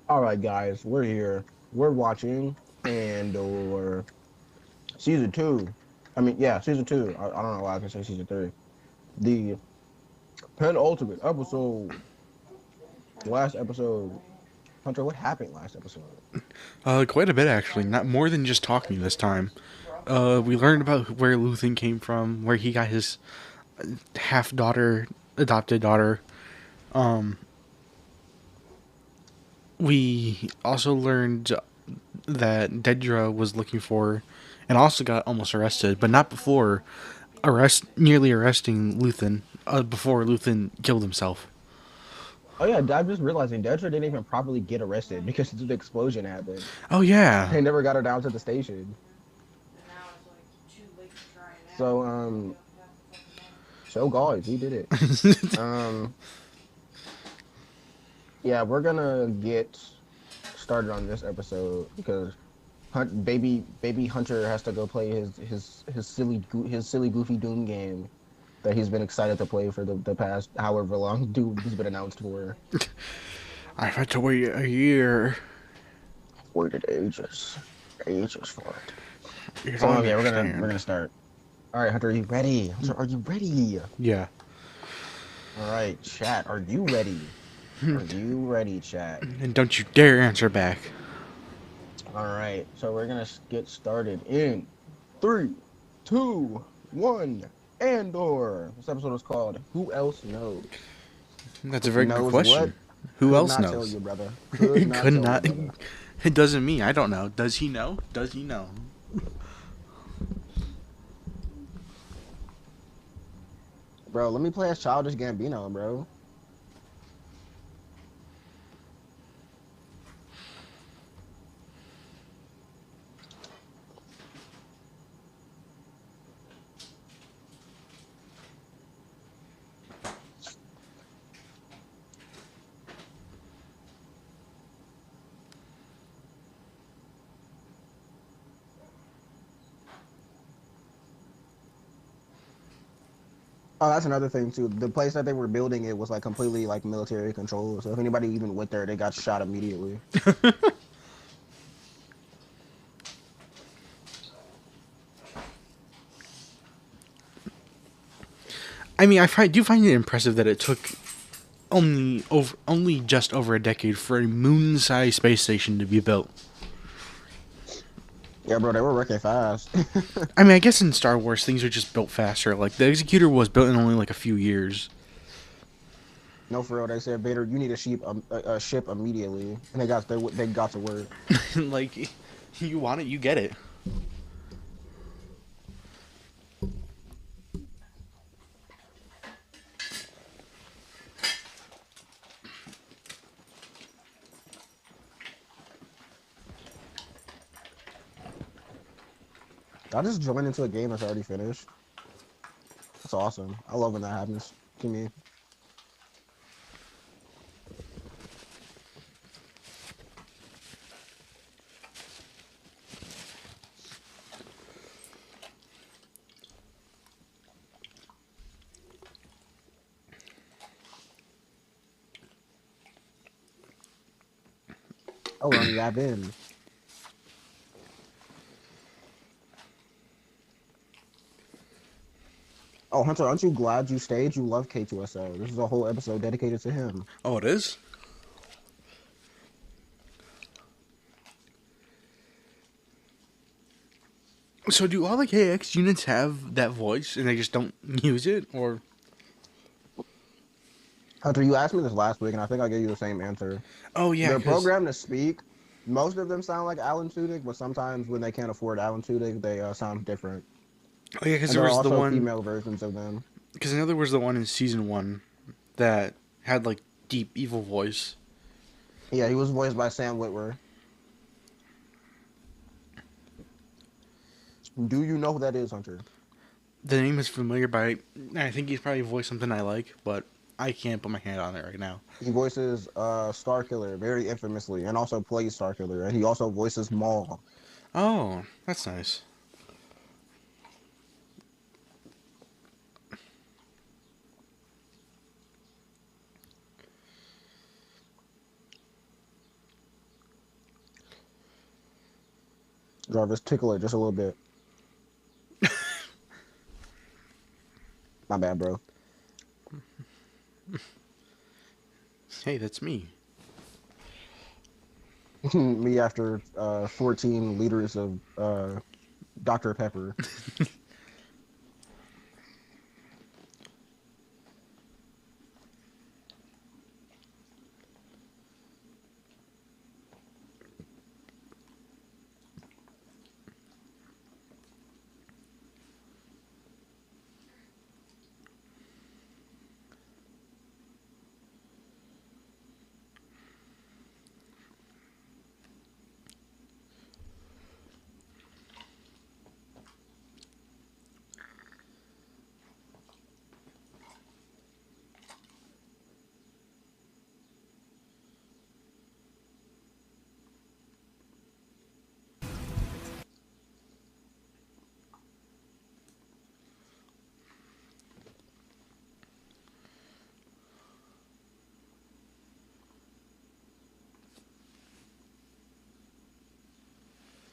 All right, guys, we're here. We're watching Andor season two. I mean, yeah, season two. I don't know why I can say season three. The penultimate episode. Last episode. Hunter, what happened last episode? Quite a bit actually. Not more than just talking this time. We learned about where Luthen came from, where he got his half daughter, adopted daughter. We also learned that Dedra was looking for, and also got almost arrested, but not before nearly arresting Luthen. Before Luthen killed himself. Oh yeah, I'm just realizing Dedra didn't even properly get arrested because the explosion happened. Oh yeah. They never got her down to the station. So so guys, we did it. Um, yeah, we're gonna get started on this episode because baby Hunter has to go play his silly goofy Doom game that he's been excited to play for the past however long Doom has been announced for. I've had to wait a year. Waited ages for it. You So don't yeah, we're gonna understand. start. All right, Hunter, are you ready? Hunter, are you ready? Yeah. All right, chat, are you ready? Are you ready, chat? And don't you dare answer back. All right, so we're gonna get started in three, two, one. Andor. This episode is called "Who Else Knows." That's a very good Knows what? question. Who Could else not tell knows? you, brother. Could not Could tell you, not. brother. It doesn't mean I don't know. Does he know? Does he know? Bro, let me play as Childish Gambino, bro. Oh, that's another thing too. The place that they were building it was like completely like military control. So if anybody even went there, they got shot immediately. I mean, do find it impressive that it took only just over a decade for a moon-sized space station to be built. Yeah, bro, they were working fast. I mean, I guess in Star Wars things are just built faster. Like the Executor was built in only like a few years. No, for real. They said, Vader, you need a ship immediately, and they got to work. Like, you want it, you get it. I just joined into a game that's already finished. That's awesome. I love when that happens to me. How long you got been? Oh, Hunter, aren't you glad you stayed? You love K2SO. This is a whole episode dedicated to him. Oh, it is. So do all the KX units have that voice and they just don't use it, or? Hunter, you asked me this last week, and I think I gave you the same answer. Oh yeah, They're because programmed to speak. Most of them sound like Alan Tudyk, but sometimes when they can't afford Alan Tudyk, they sound different. And there there are was the also one. female versions of them. Because I know there was the one in season one that had like deep evil voice. Yeah, he was voiced by Sam Witwer. Do you know who that is, Hunter? The name is familiar, but I think he's probably voiced something I like, but I can't put my hand on it right now. He voices Starkiller very infamously, and also plays Starkiller, and he also voices Maul. Oh, that's nice. Jarvis, tickle it just a little bit. My bad, bro. Hey, that's me. Me after 14 liters of Dr. Pepper.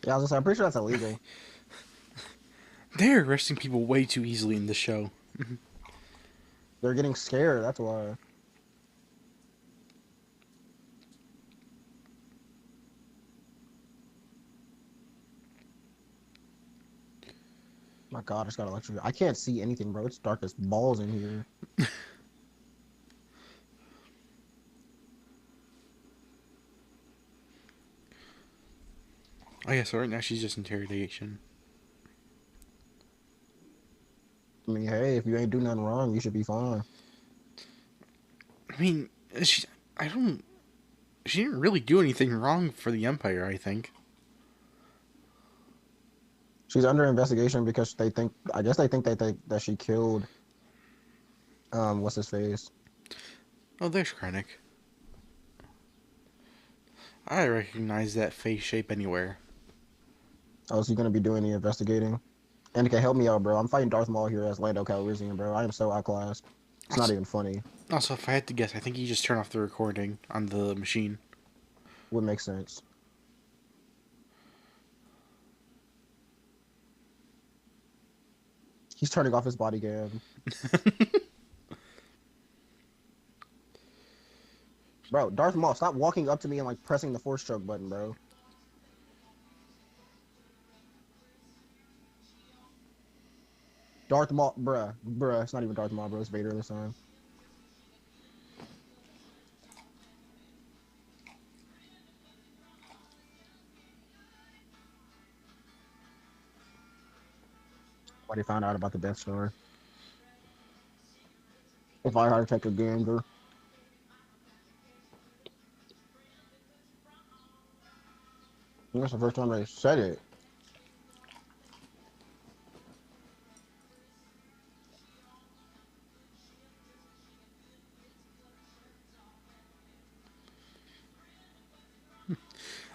Yeah, I was gonna say, I'm pretty sure that's illegal. They're arresting people way too easily in this show. They're getting scared. That's why. My God, I just got electrocuted. I can't see anything, bro. It's dark as balls in here. Oh yeah, so right now she's just interrogation. I mean, hey, if you ain't do nothing wrong, you should be fine. I mean, she. I don't. She didn't really do anything wrong for the Empire. I think. She's under investigation because they think, I guess they think that she killed, what's his face? Oh, there's Krennic. I recognize that face shape anywhere. Oh, is he gonna be doing the investigating? And can help me out, bro. I'm fighting Darth Maul here as Lando Calrissian, bro. I am so outclassed. It's not Also, even funny. also, if I had to guess, I think you just turn off the recording on the machine. Would make sense. He's turning off his body cam. Bro, Darth Maul, stop walking up to me and like pressing the force choke button, bro. Darth Maul, bruh. It's not even Darth Maul, bro. It's Vader this time. Why they found out about the Death Star? If I had to take a gander. That's the first time they said it.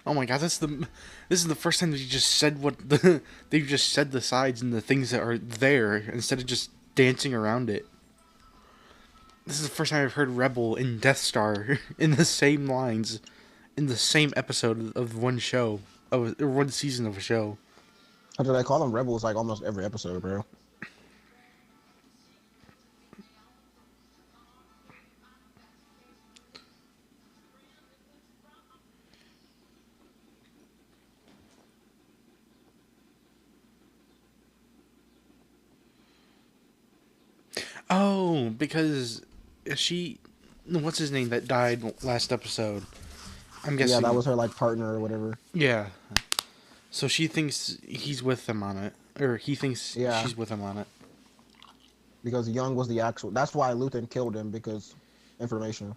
Oh my god, this is the first time that you just said what the they've just said the sides and the things that are there instead of just dancing around it. This is the first time I've heard Rebel and Death Star in the same lines in the same episode of one show or one season of a show. How do they call them rebels like almost every episode, bro? Oh, because she, what's his name that died last episode? I'm Yeah, that guessing. was her like partner or whatever. Yeah. So she thinks he's with them on it, or he thinks Yeah, she's with him on it. because Young was the actual. That's why Luthen killed him because information.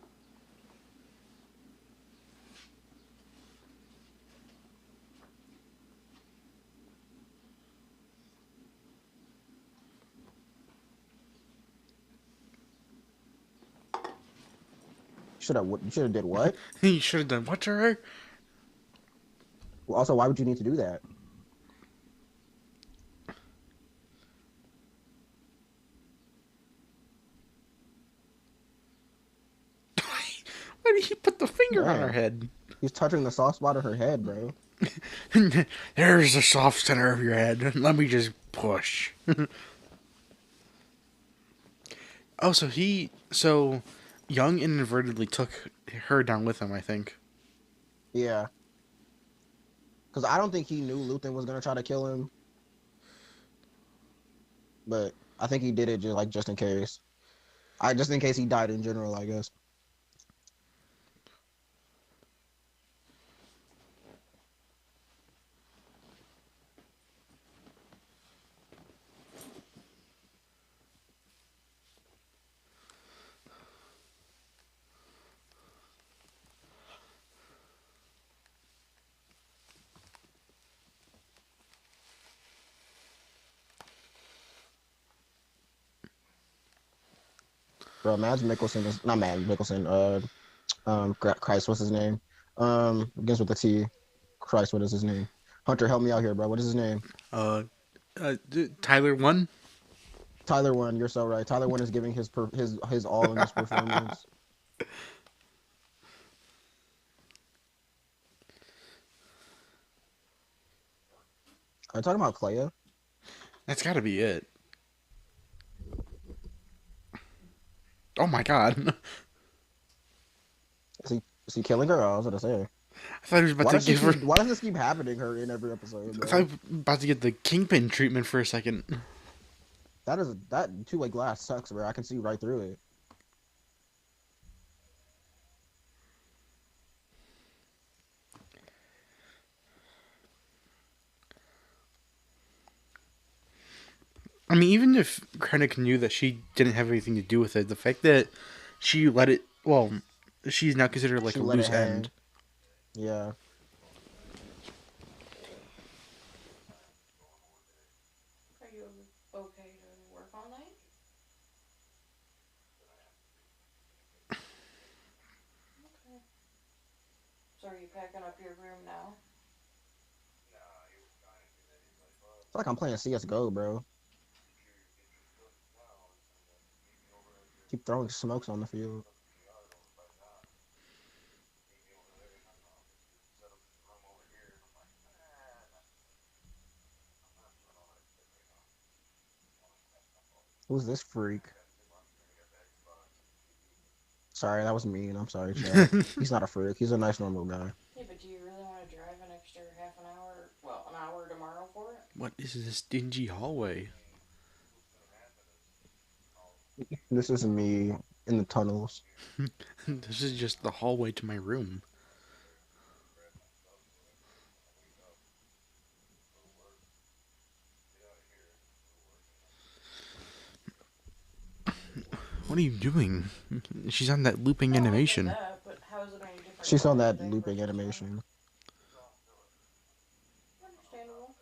Should have. You should have did what? He should have done what to her? Well, also, why would you need to do that? Why did he put the finger on her Damn. head? He's touching the soft spot of her head, bro. There's the soft center of your head. Let me just push. Oh, so Young inadvertently took her down with him, I think. Yeah, because I don't think he knew Luthen was gonna try to kill him, but I think he did it just in case. I just in case he died in general, I guess. Bro, Mads Mikkelsen is not Mads Mikkelsen. Christ, what's his name? Begins with a T. Christ, what is his name? Hunter, help me out here, bro. What is his name? Uh, Tyler won. Tyler One. You're so right. Tyler One is giving his all in this performance. Are you talking about Clea? That's got to be it. Oh my god! Is he killing her? Oh, I was gonna say. I thought he was about Why to does she give her. keep? Why does this keep happening her in every episode, I thought bro? he was about to get the kingpin treatment for a second. That two-way glass sucks, bro. I can see right through it. I mean, even if Krennic knew that she didn't have anything to do with it, the fact that she let it. Well, she's now considered like She a let it loose hang. end. Yeah. Are you okay to work all night? Okay. So are you packing up your room now? I feel like I'm playing CS:GO, bro. Keep throwing smokes on the field. Who's this freak? Sorry, that was mean. I'm sorry, chat. He's not a freak. He's a nice, normal guy. Yeah, but do you really want to drive an extra half an hour, well, an hour tomorrow for it? What is this dingy hallway? This is me in the tunnels. This is just the hallway to my room. What are you doing? She's on that looping No, I get animation. that, but how is it any different She saw that driving looping versus running? animation. Understandable.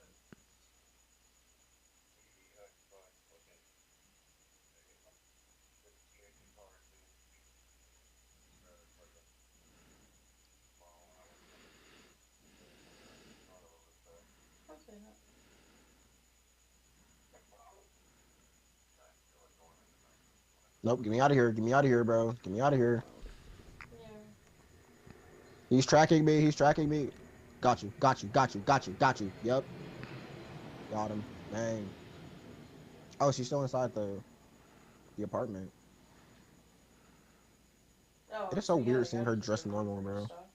Okay. Nope, get me out of here. Get me out of here, bro. Get me out of here. Yeah. He's tracking me. He's tracking me. Got you. Got you. Got you. Got you. Got you. Yep. Got him. Dang. Oh, she's still inside the apartment. Oh, It is so so yeah, weird the seeing guy her just dressed normal, recording bro. stuff.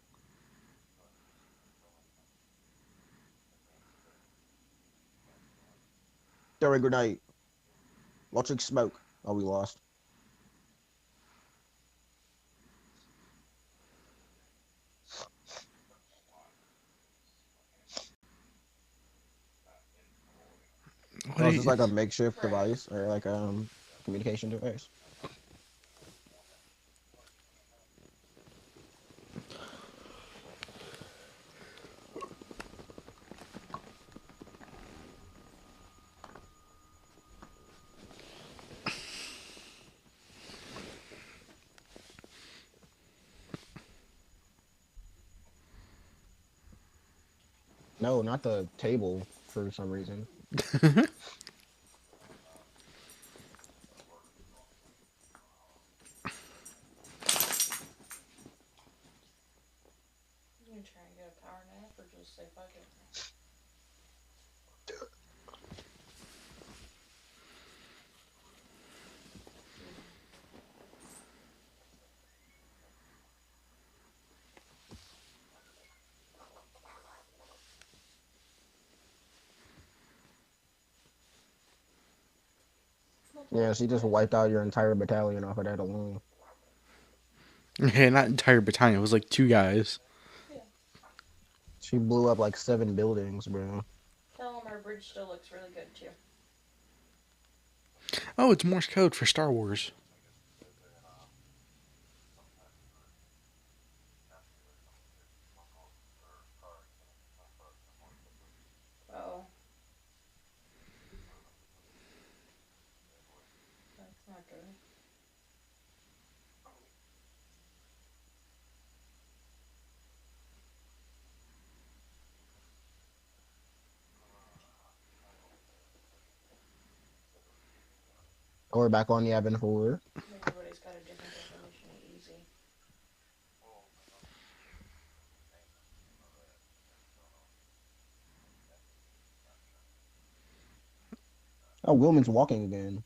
Throwing grenade. Watching smoke. Oh, we lost. What Oh, are is this you? like a makeshift Right. device or like communication device? No, not the table for some reason. Yeah. get a power nap or just say fuck it? Yeah, she just wiped out your entire battalion off of that alone. Okay, not entire battalion. It was like two guys. Yeah. She blew up like 7 buildings, bro. Tell them our bridge still looks really good too. Oh, it's Morse code for Star Wars. Oh, that's not good. Or back on the Avenue 4. Everybody's got a different definition of easy. Oh, Wilman's walking again.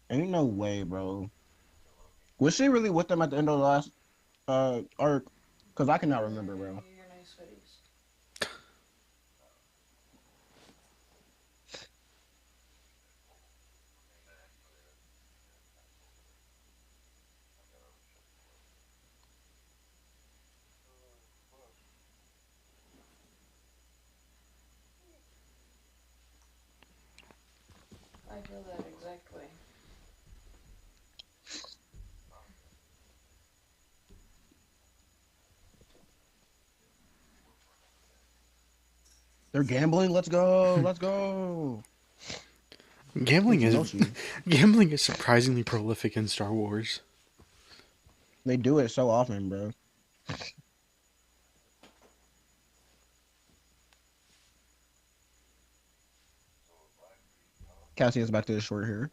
Ain't no way, bro. Was she really with them at the end of the last arc? Because I cannot remember, bro. Your nice hoodies. I feel that exact way. They're gambling. Let's go. Let's go. Gambling is Yoshi. gambling is surprisingly prolific in Star Wars. They do it so often, bro. Cassian's back to the short here.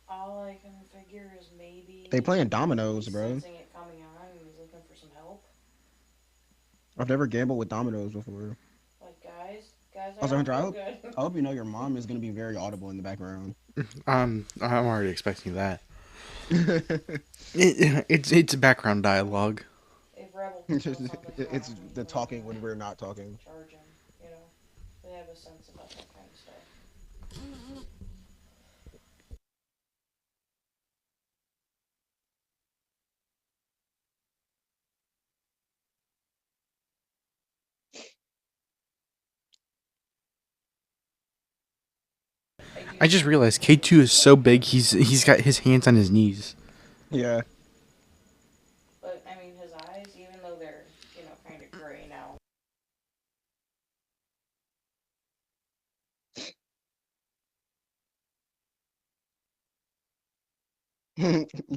All I can figure is maybe They playing dominoes, he's bro. sensing it coming on and he's looking for some help. I've never gambled with dominoes before. Like guys, I Also, don't Hunter, feel good. I hope you know your mom is gonna be very audible in the background. I'm already expecting that. It's background dialogue. If Rebel it's feels something's going on, the like, talking when we're not talking. charge him. You know, they have a sense about that kind of stuff. I just realized K2 is so big. He's got his hands on his knees. Yeah. But I mean, his eyes, even though they're kind of gray now.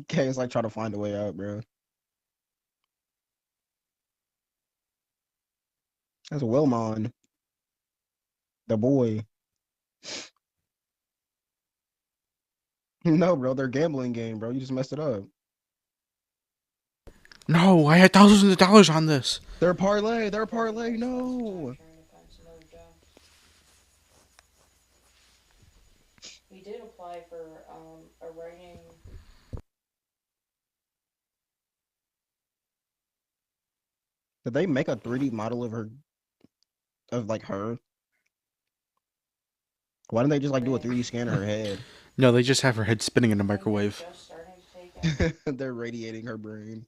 Kay's like trying to find a way out, bro. That's Wilmon, the boy. No, bro, they're gambling game, bro. You just messed it up. No, I had thousands of dollars on this. They're parlay. They're parlay. No. Trying to find some other jobs. He did apply for a writing. Did they make a 3D model of her, of like her? Why didn't they just like do a 3D scan of her head? No, they just have her head spinning in a microwave. Just starting to take out. They're radiating her brain.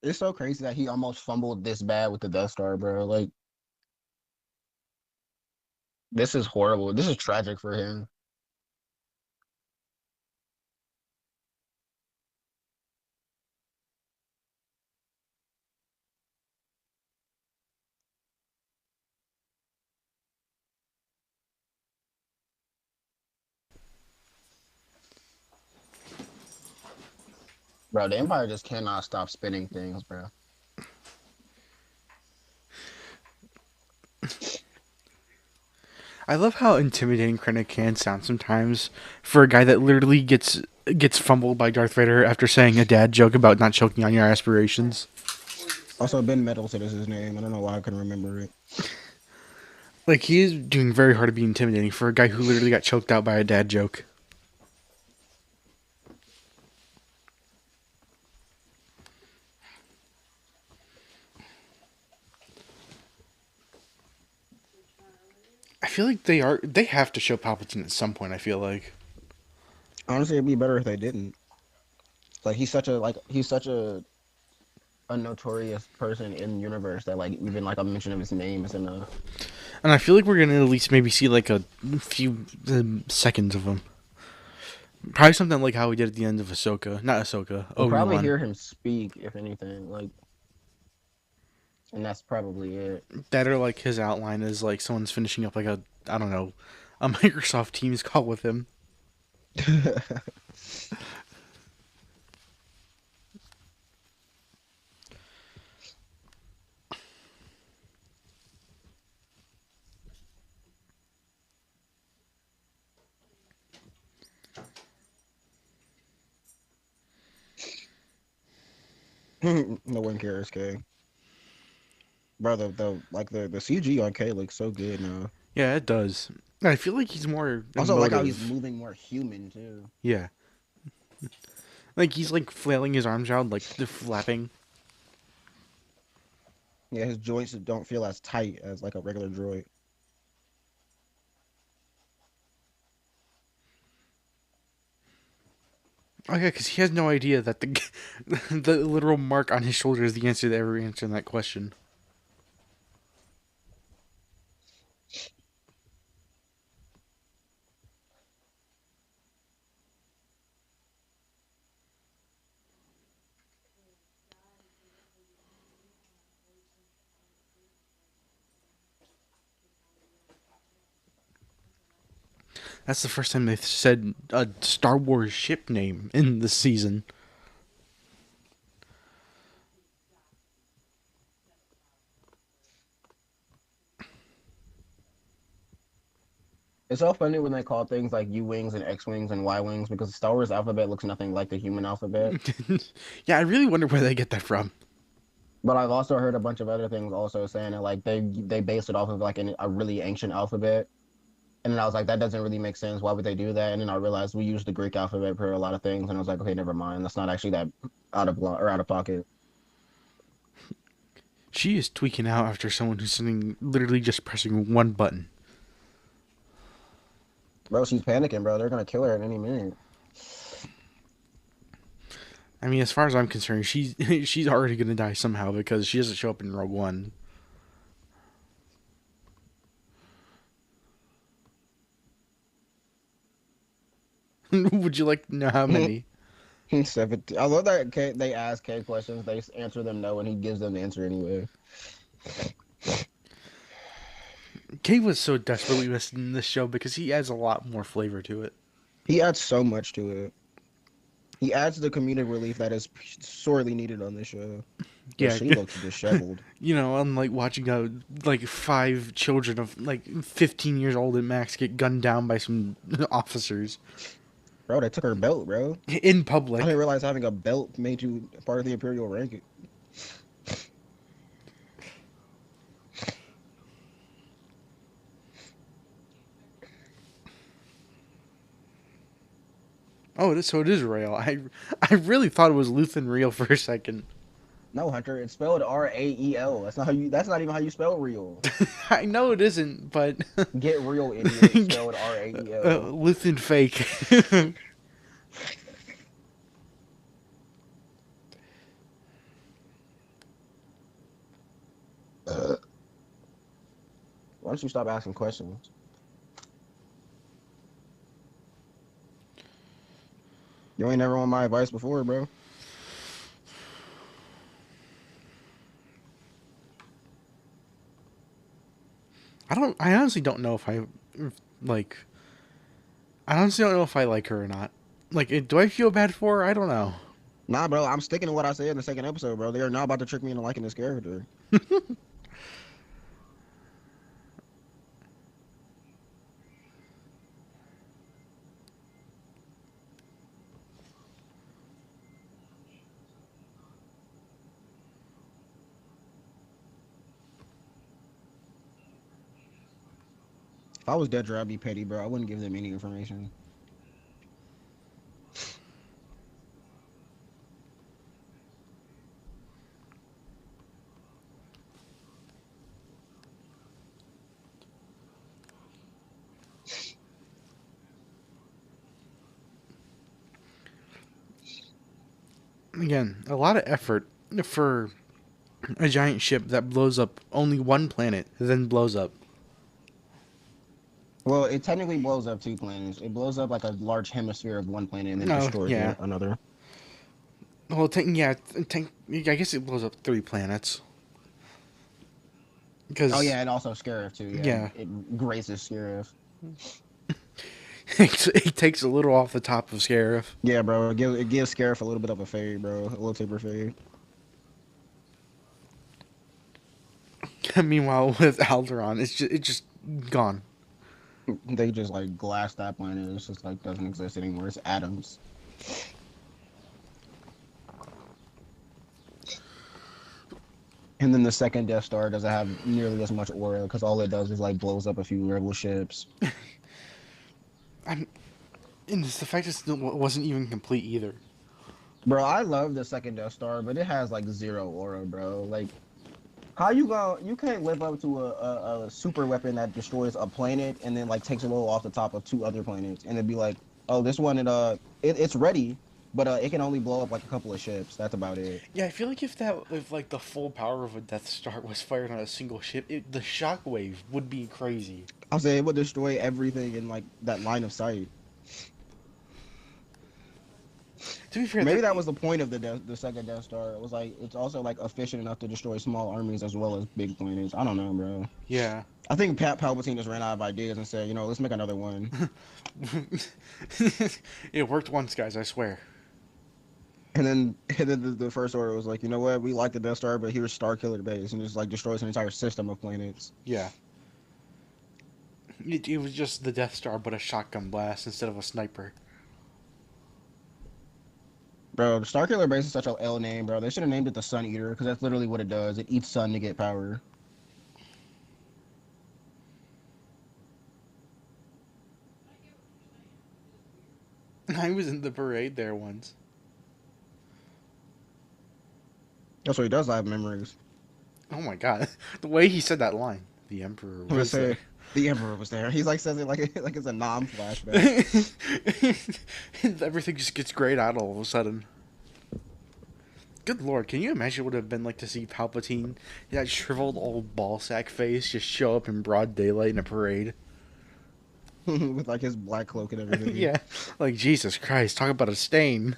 It's so crazy that he almost fumbled this bad with the Death Star, bro. Like, this is horrible. This is tragic for him. Bro, the Empire just cannot stop spinning things, bro. I love how intimidating Krennic can sound sometimes for a guy that literally gets fumbled by Darth Vader after saying a dad joke about not choking on your aspirations. Also, Ben Mendelsohn is his name. I don't know why I couldn't remember it. Like, he is doing very hard to be intimidating for a guy who literally got choked out by a dad joke. I feel like they have to show Palpatine at some point, I feel like. Honestly, it'd be better if they didn't. Like he's such a notorious person in the universe that like even like a mention of his name is enough. And I feel like we're gonna at least maybe see like a few seconds of him. Probably something like how we did at the end of Ahsoka. Not Ahsoka, We'll probably Obi-Wan. hear him speak, if anything, like, and that's probably it. That or like his outline is like someone's finishing up like a, I don't know, a Microsoft Teams call with him. No one cares, K. Bro, the CG on K looks so good now. Yeah, it does. I feel like he's more Also, like how he's emotive. moving more human too. Yeah. Like he's like flailing his arms around, like they're flapping. Yeah, his joints don't feel as tight as like a regular droid. Oh yeah, because he has no idea that the the literal mark on his shoulder is the answer to every answer in that question. That's the first time they've said a Star Wars ship name in the season. It's so funny when they call things like U wings and X wings and Y wings because the Star Wars alphabet looks nothing like the human alphabet. Yeah, I really wonder where they get that from. But I've also heard a bunch of other things also saying that like they based it off of like a really ancient alphabet. And then I was like, that doesn't really make sense. Why would they do that? And then I realized we use the Greek alphabet for a lot of things, and I was like, okay, never mind. That's not actually that out of pocket. She is tweaking out after someone who's sitting literally just pressing one button. Bro, she's panicking, bro. They're gonna kill her at any minute. I mean, as far as I'm concerned, she's already gonna die somehow because she doesn't show up in Rogue One. Would you like to know how many? 17. I love that they ask K questions, they answer them no, and he gives them the answer anyway. Kay was so desperately missed in this show because he adds a lot more flavor to it. He adds so much to it. He adds the comedic relief that is sorely needed on this show. But Yeah, she looks disheveled. you know, unlike watching like 5 children of like 15 years old at max get gunned down by some officers Bro, they took her belt, bro. in I public. didn't realize having a belt made you part of the Imperial rank. Oh, so it is real. I really thought it was Luthen real for a second. No, Hunter, it's spelled Rael. That's not even how you spell real. I know it isn't, but Get real, idiot. It's spelled Rael. Luthen fake. Why don't you stop asking questions? You ain't never want my advice before, bro. I honestly don't know if like. I honestly don't know if I like her or not. Like, do I feel bad for her? I don't know. Nah, bro, I'm sticking to what I said in the second episode, bro. They are not about to trick me into liking this character. If I was Dedra, I'd be petty, bro. I wouldn't give them any information. Again, a lot of effort for a giant ship that blows up only one planet, then blows up. Well, it technically blows up two planets. It blows up like a large hemisphere of one planet and then Oh, destroys yeah. another. Well, I guess it blows up 3 planets. Because Oh yeah, and also Scarif too. Yeah, Yeah. it grazes Scarif. it takes a little off the top of Scarif. Yeah, bro. It gives Scarif a little bit of a fade, bro. A little taper fade. Meanwhile, with Alderaan, it's just gone. They just like glass that planet. It's just like doesn't exist anymore. It's atoms. And then the second Death Star doesn't have nearly as much aura because all it does is like blows up a few rebel ships. And it's the fact it still wasn't even complete either. Bro, I love the second Death Star, but it has like zero aura, bro. Like, how you go? You can't live up to a super weapon that destroys a planet and then like takes a little off the top of 2 other planets, and then be like, oh, this one it's ready, but it can only blow up like a couple of ships. That's about it. Yeah, I feel like if like the full power of a Death Star was fired on a single ship, the shockwave would be crazy. I'll say it would destroy everything in like that line of sight. To be fair, Maybe that was the point of the second Death Star. It was like it's also like efficient enough to destroy small armies as well as big planets. I don't know, bro. Yeah. I think Palpatine just ran out of ideas and said, let's make another one. It worked once, guys, I swear. And then the First Order was like, you know what? We like the Death Star, but here's Star Killer Base, and just like destroys an entire system of planets. Yeah. It was just the Death Star, but a shotgun blast instead of a sniper. Bro, the Star Killer Base is such a L name, bro. They should have named it the Sun Eater, because that's literally what it does. It eats sun to get power. I was in the parade there once. That's what he does. I have memories. Oh my god. The way he said that line. The Emperor I'm gonna was say there. the Emperor was there. He's like says it like it's a non-flashback. Everything just gets grayed out all of a sudden. Good lord, can you imagine what it would have been like to see Palpatine, that shriveled old ballsack face, just show up in broad daylight in a parade? With like his black cloak and everything. Yeah, like Jesus Christ, talk about a stain.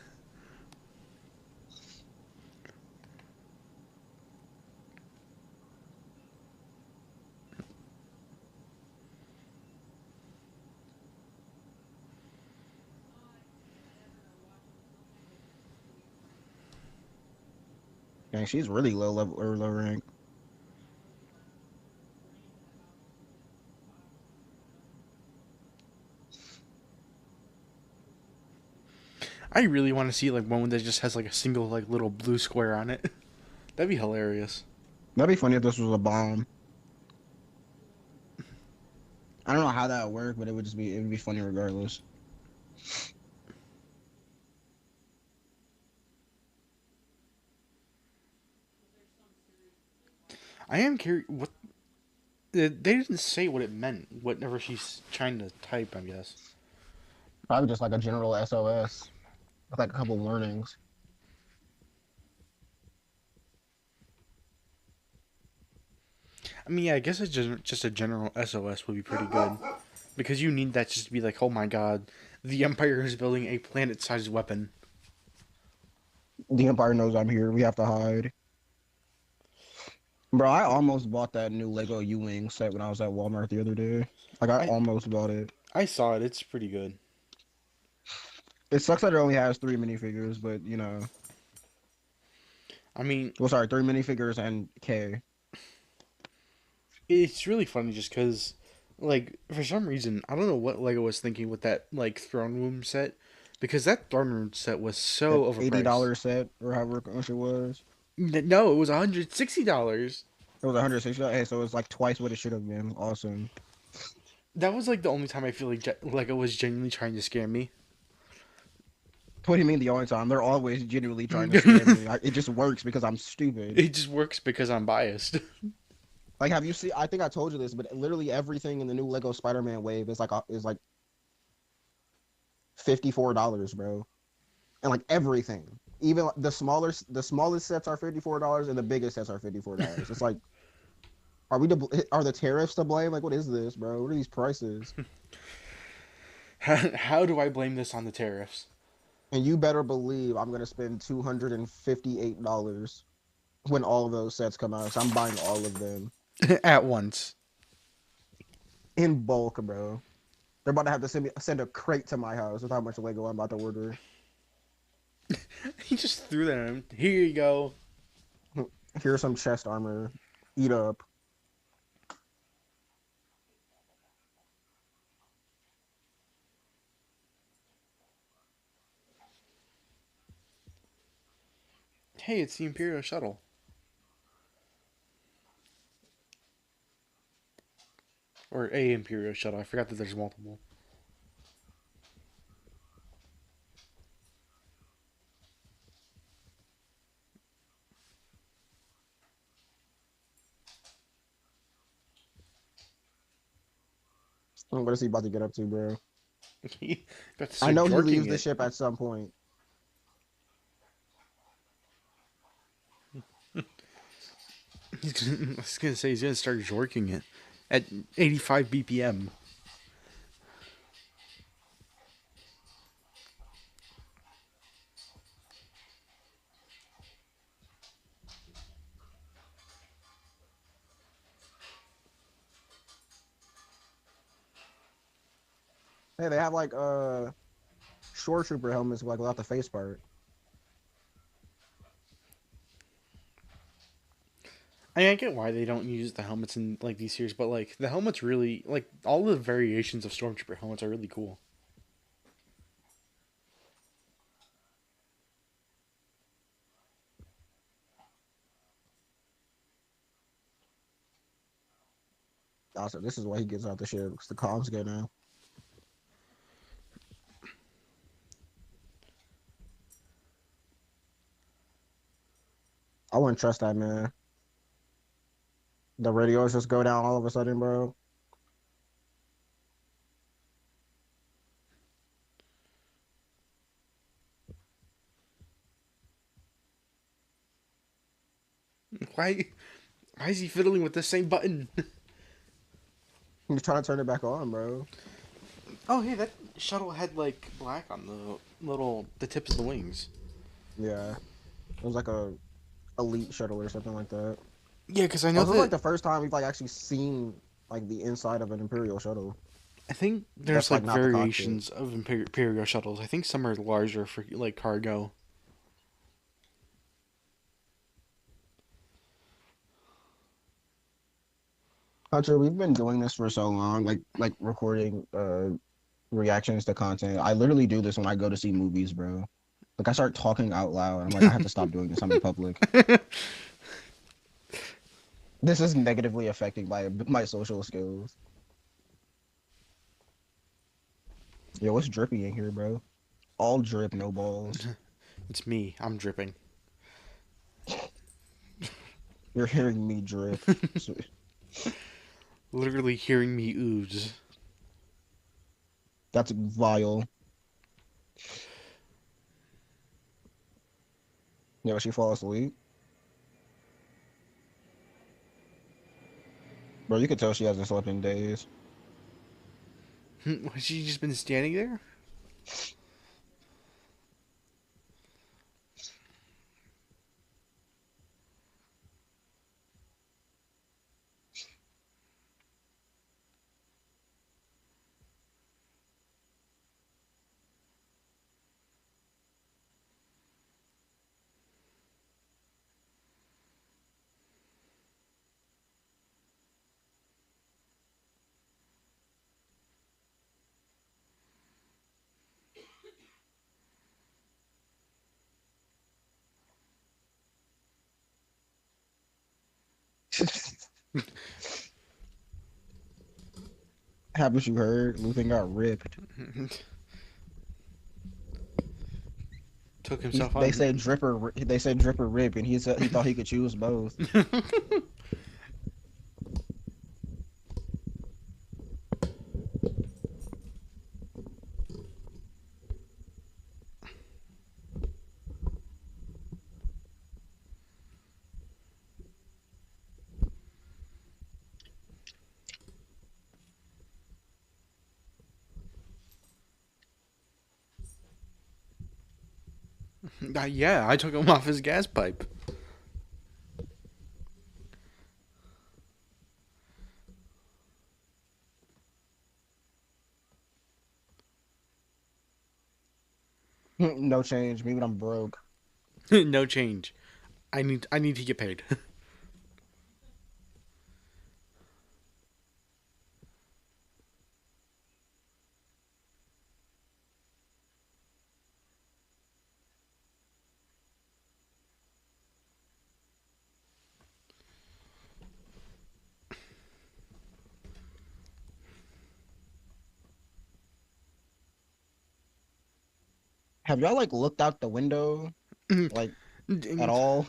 Dang, she's really low level or low rank. I really want to see like one that just has like a single like little blue square on it. That'd be hilarious. That'd be funny if this was a bomb. I don't know how that would work, but it would be funny regardless. I am curious what they didn't say what it meant. Whatever she's trying to type, I guess. Probably just like a general SOS with like a couple warnings. I mean, yeah, I guess it's just a general SOS would be pretty good. Because you need that just to be like, oh my god, the Empire is building a planet-sized weapon. The Empire knows I'm here. We have to hide. Bro, I almost bought that new Lego U-Wing set when I was at Walmart the other day. Like, I almost bought it. I saw it, it's pretty good. It sucks that it only has 3 minifigures, but, I mean, Well, sorry, 3 minifigures and K. it's really funny just because, like, for some reason, I don't know what Lego was thinking with that, like, throne room set, because that throne room set was That so overpriced. $80 set or however much it was. No, it was $160. It was 160. Hey, so it was like twice what it should have been. Awesome. That was like the only time I feel like Lego was genuinely trying to scam me. What do you mean the only time? They're always genuinely trying to scam It me. It just works because I'm stupid. just works because I'm biased. Like, have you seen? I think I told you this, but literally everything in the new Lego Spider-Man wave is like $54, bro. And like everything, even like, the smallest sets are $54, and the biggest sets are $54. It's like, are the tariffs to blame? Like, what is this, bro? What are these prices? How do I blame this on the tariffs? And you better believe I'm gonna spend $258 when all of those sets come out. So I'm buying all of them At once. in bulk, bro. They're about to have to send a crate to my house with how much Lego I'm about to order. He just threw that at him. Here you go. Here's some chest armor. Eat up. Hey, it's the Imperial shuttle. Or a Imperial shuttle. I forgot that there's multiple. What is he about to get up to, bro? He got to I start know he jorking leaves the it. ship at some point. I was gonna say he's gonna start jorking it at 85 BPM. Hey, they have like shore trooper helmets like without the face part. I mean, I get why they don't use the helmets in like these series, but like the helmets really like all the variations of stormtrooper helmets are really cool. Also, this is why he gets out the ship because the comms get now. I wouldn't trust that man. The radios just go down all of a sudden, bro. Why? Why is he fiddling with the same button? He's trying to turn it back on, bro. Oh, hey, that shuttle had like black on the tips of the wings. Yeah, it was like a elite shuttle or something like that. Yeah, because I know Also, it's like that the first time we've like actually seen like the inside of an Imperial shuttle. I think there's That's like like not the cockpit. variations of Imperial shuttles. I think some are larger for like cargo. Hunter, we've been doing this for so long, like recording reactions to content. I literally do this when I go to see movies, bro. Like I start talking out loud. I'm like, I have to stop doing this. I'm in public. This is negatively affecting my social skills. Yo, what's drippy in here, bro? All drip, no balls. It's me. I'm dripping. You're hearing me drip. So- Literally hearing me ooze. That's vile. Yo, she fall asleep. Bro, you could tell she hasn't slept in days. Has she just been standing there? Haven't you heard? Luthen got ripped. Took himself They out. said dripper. They said dripper rip, and he thought he could choose both. Yeah, I took him off his gas pipe. No change. Maybe I'm broke. No change. I need to get paid. Have y'all like looked out the window, like at all?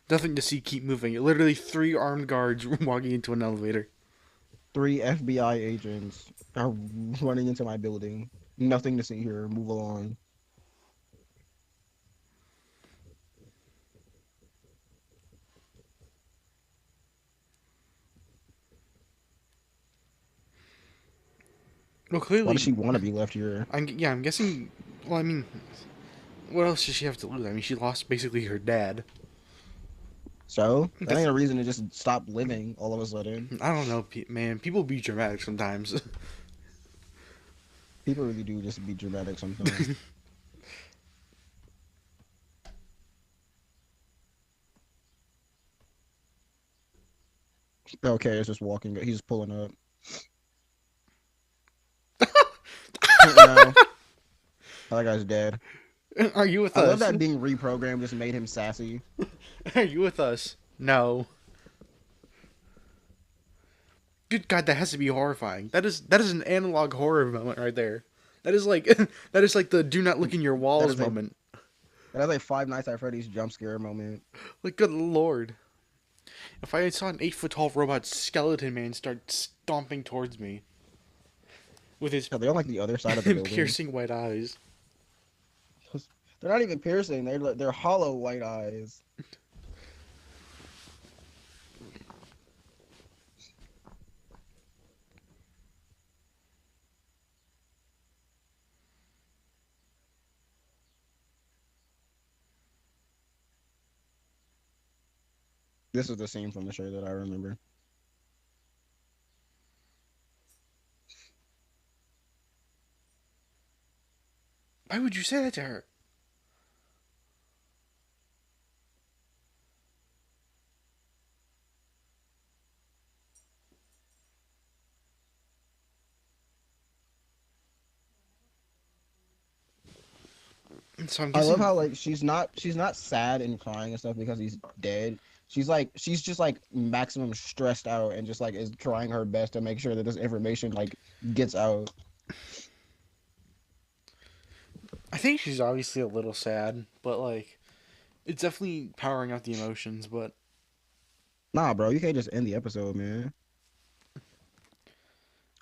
Nothing to see. Keep moving. Literally 3 armed guards walking into an elevator. 3 FBI agents are running into my building. Nothing to see here. Move along. Well, Why does she clearly, want to be left here? I'm guessing. Well, I mean, what else does she have to lose? I mean, she lost basically her dad. So that That's, ain't a reason to just stop living all of a sudden. I don't know, man. People be dramatic sometimes. People really do just be dramatic sometimes. Okay, it's just walking. He's just pulling up. No, that guy's dead. Are you with I us? love that being reprogrammed just made him sassy. Are you with us? No. Good God, that has to be horrifying. That is an analog horror moment right there. That is like that is like the do not look in your walls moment. That is a Five Nights at Freddy's jump scare moment. Like, good lord. If I saw an 8-foot tall robot skeleton man start stomping towards me with his So they're on like the other side of the building. piercing white eyes. They're not even piercing. They're hollow white eyes. This is the scene from the show that I remember. Why would you say that to her? So I'm I guessing. love how like she's not sad and crying and stuff because he's dead. She's just like maximum stressed out and just like is trying her best to make sure that this information like gets out. I think she's obviously a little sad, but like, it's definitely powering out the emotions. But Nah, bro, you can't just end the episode, man.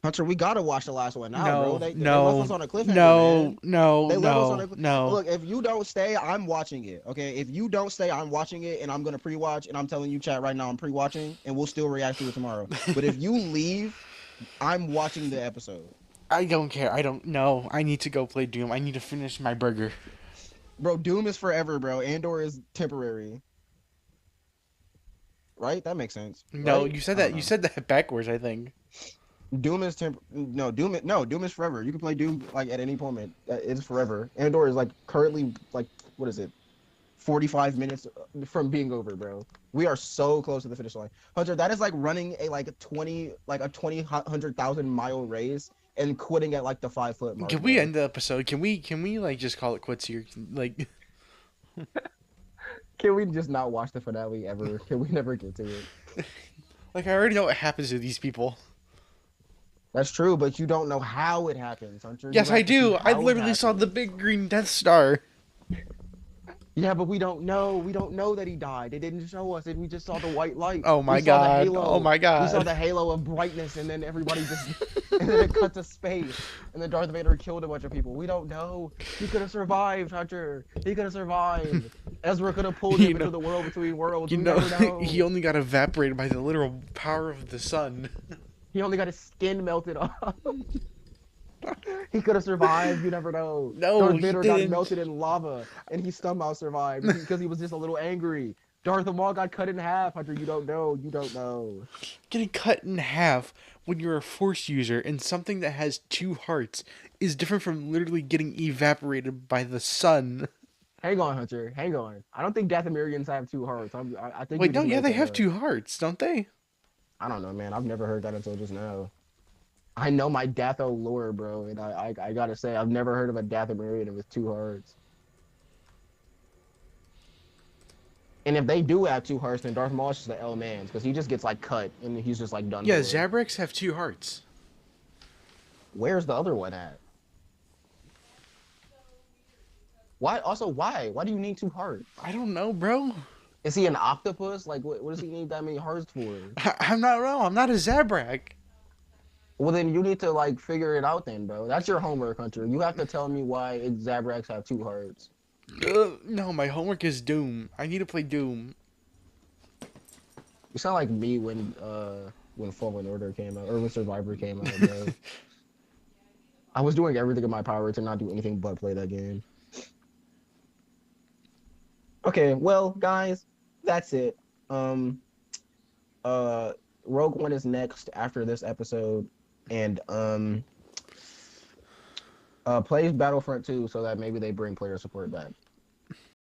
Hunter, we gotta watch the last one now, bro. They left us on a cliffhanger, man. They left us on a no. Look, if you don't stay, I'm watching it. Okay, if you don't stay, I'm watching it, and I'm gonna pre-watch. And I'm telling you, chat right now, I'm pre-watching, and we'll still react to it tomorrow. But if you leave, I'm watching the episode. I don't care. I don't know. I need to go play Doom. I need to finish my burger. Bro, Doom is forever, bro. Andor is temporary. Right? That makes sense. No, right? you said that. You said that backwards. I think. Doom is Doom is forever. You can play Doom like at any moment. It's forever. Andor is like currently like what is it? 45 minutes from being over, bro. We are so close to the finish line. Hunter, that is like running a 100,000 mile race and quitting at like the 5 foot mark. Can we end the episode? Can we like just call it quits here? Like, Can we just not watch the finale ever? Can we never get to it? Like, I already know what happens to these people. That's true, but you don't know how it happens, Hunter. You Yes, have I to see do. I how it literally saw the happens. big green Death Star. Yeah, but we don't know. We don't know that he died. They didn't show us it. We just saw the white light. Oh my We saw the god. halo. Oh my We saw god. the halo of brightness, and then everybody just, and then it cut to space, and then Darth Vader killed a bunch of people. We don't know. He could have survived, Hunter. He could have survived. Ezra could have pulled him into the world between worlds. You We know, never know. he only got evaporated by the literal power of the sun. He only got his skin melted off. He could have survived. You never know. No, Darth he Vader got didn't. melted in lava, and he somehow survived because he was just a little angry. Darth Maul got cut in half, Hunter. You don't know. You don't know. Getting cut in half when you're a Force user and something that has 2 hearts is different from literally getting evaporated by the sun. Hang on, Hunter. Hang on. I don't think Dathomirians have 2 hearts. I think. Wait, you no, just yeah, made they that have up. 2 hearts, don't they? I don't know, man. I've never heard that until just now. I know my Datho lore, bro, and I gotta say, I've never heard of a Dathomirian with 2 hearts. And if they do have 2 hearts, then Darth Maul is just the L-man, because he just gets like cut and he's just like done. Yeah, for. Zabraks have 2 hearts. Where's the other one at? Why? Also, why? Why do you need 2 hearts? I don't know, bro. Is he an octopus? Like, what does he need that many hearts for? I'm not wrong. I'm not a Zabrak. Well, then you need to like figure it out, then, bro. That's your homework, Hunter. You have to tell me why Zabraks have 2 hearts. No, my homework is Doom. I need to play Doom. You sound like me when Fallen Order came out, or when Survivor came out, bro. I was doing everything in my power to not do anything but play that game. Okay, well, guys, that's it. Rogue One is next after this episode, and plays Battlefront 2 so that maybe they bring player support back.